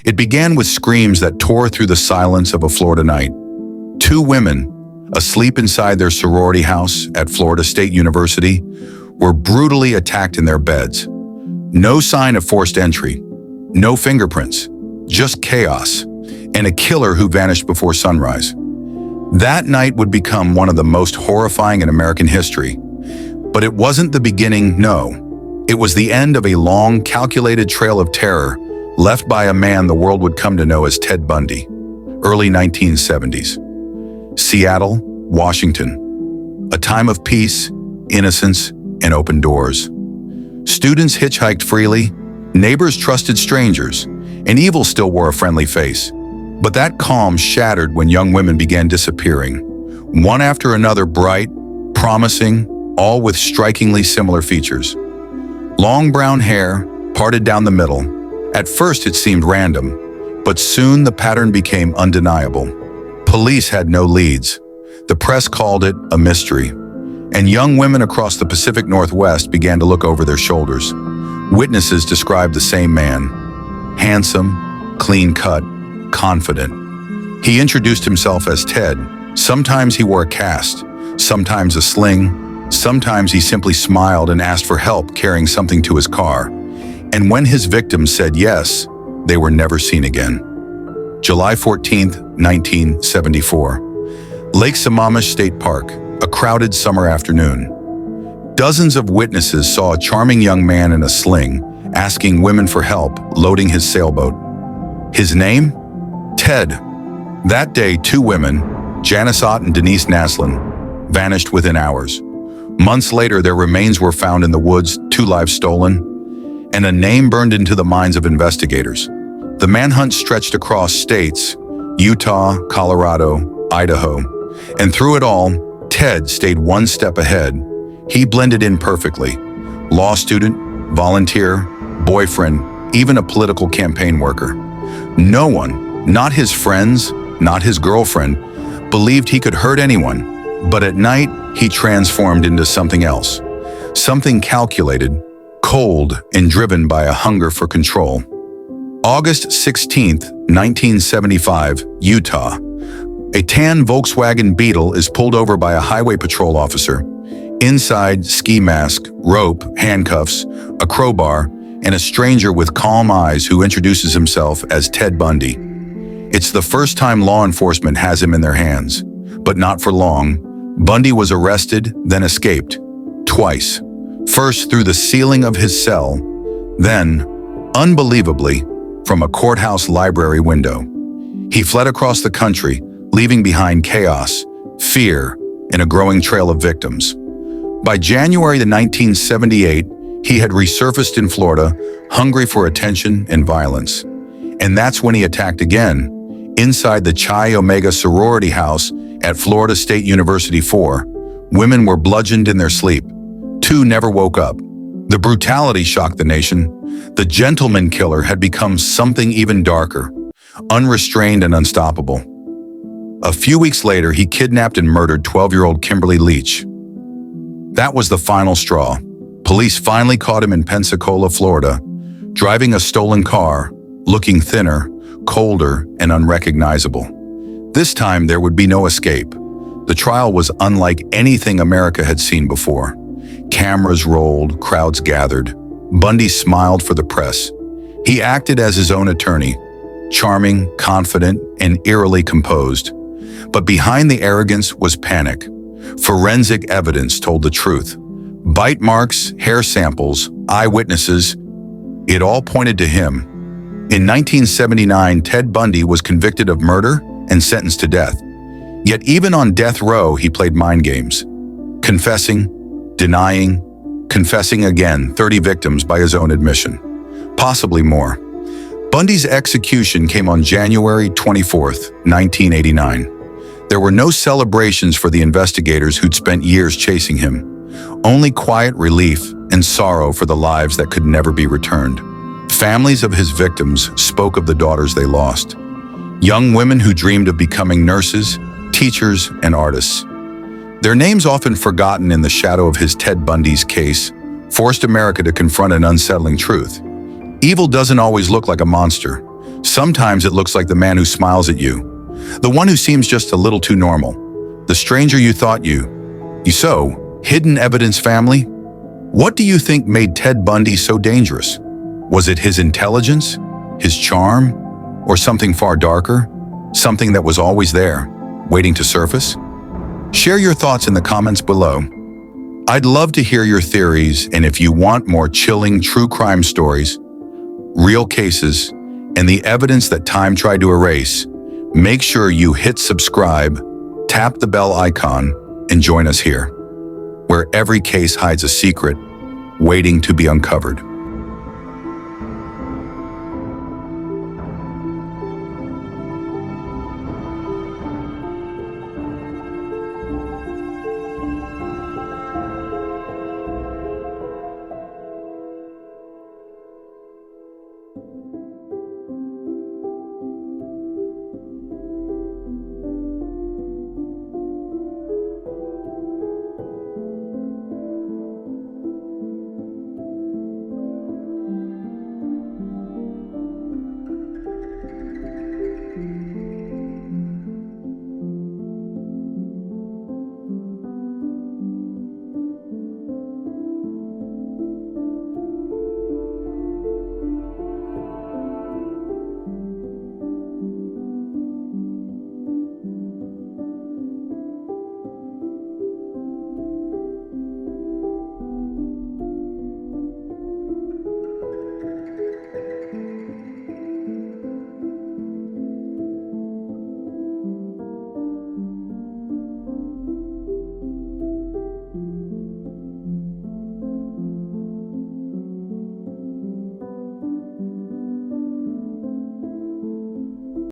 It began with screams that tore through the silence of a Florida night. Two women, asleep inside their sorority house at Florida State University, were brutally attacked in their beds. No sign of forced entry, no fingerprints, just chaos, and a killer who vanished before sunrise. That night would become one of the most horrifying in American history. But it wasn't the beginning, no. It was the end of a long, calculated trail of terror left by a man the world would come to know as Ted Bundy. Early 1970s. Seattle, Washington. A time of peace, innocence, and open doors. Students hitchhiked freely, neighbors trusted strangers, and evil still wore a friendly face. But that calm shattered when young women began disappearing, one after another, bright, promising, all with strikingly similar features. Long brown hair, parted down the middle. At first it seemed random, but soon the pattern became undeniable. Police had no leads. The press called it a mystery, and young women across the Pacific Northwest began to look over their shoulders. Witnesses described the same man. Handsome, clean-cut, confident. He introduced himself as Ted. Sometimes he wore a cast, sometimes a sling, sometimes he simply smiled and asked for help carrying something to his car. And when his victims said yes, they were never seen again. July 14, 1974. Lake Sammamish State Park, a crowded summer afternoon. Dozens of witnesses saw a charming young man in a sling, asking women for help, loading his sailboat. His name? Ted. That day, two women, Janice Ott and Denise Naslin, vanished within hours. Months later, their remains were found in the woods, two lives stolen, and a name burned into the minds of investigators. The manhunt stretched across states, Utah, Colorado, Idaho, and through it all, Ted stayed one step ahead. He blended in perfectly. Law student, volunteer, boyfriend, even a political campaign worker. No one, not his friends, not his girlfriend, believed he could hurt anyone, but at night, he transformed into something else. Something calculated, cold, and driven by a hunger for control. August 16, 1975, Utah. A tan Volkswagen Beetle is pulled over by a highway patrol officer. Inside, ski mask, rope, handcuffs, a crowbar, and a stranger with calm eyes who introduces himself as Ted Bundy. It's the first time law enforcement has him in their hands, but not for long. Bundy was arrested, then escaped. Twice. First through the ceiling of his cell, then, unbelievably, from a courthouse library window. He fled across the country, leaving behind chaos, fear, and a growing trail of victims. By January 1978, he had resurfaced in Florida, hungry for attention and violence. And that's when he attacked again, inside the Chi Omega sorority house at Florida State University 4. Women were bludgeoned in their sleep. Two never woke up. The brutality shocked the nation. The gentleman killer had become something even darker, unrestrained and unstoppable. A few weeks later, he kidnapped and murdered 12-year-old Kimberly Leach. That was the final straw. Police finally caught him in Pensacola, Florida, driving a stolen car, looking thinner, colder, and unrecognizable. This time, there would be no escape. The trial was unlike anything America had seen before. Cameras rolled, crowds gathered. Bundy smiled for the press. He acted as his own attorney, charming, confident, and eerily composed. But behind the arrogance was panic. Forensic evidence told the truth. Bite marks, hair samples, eyewitnesses, it all pointed to him. In 1979, Ted Bundy was convicted of murder and sentenced to death. Yet even on death row, he played mind games. Confessing, denying, confessing again, 30 victims by his own admission. Possibly more. Bundy's execution came on January 24, 1989. There were no celebrations for the investigators who'd spent years chasing him. Only quiet relief and sorrow for the lives that could never be returned. Families of his victims spoke of the daughters they lost. Young women who dreamed of becoming nurses, teachers, and artists. Their names often forgotten in the shadow of his Ted Bundy's case forced America to confront an unsettling truth. Evil doesn't always look like a monster. Sometimes it looks like the man who smiles at you, the one who seems just a little too normal, the stranger you thought you. So, hidden evidence family? What do you think made Ted Bundy so dangerous? Was it his intelligence, his charm, or something far darker? Something that was always there, waiting to surface? Share your thoughts in the comments below. I'd love to hear your theories, and if you want more chilling true crime stories, real cases, and the evidence that time tried to erase, make sure you hit subscribe, tap the bell icon, and join us here, where every case hides a secret waiting to be uncovered.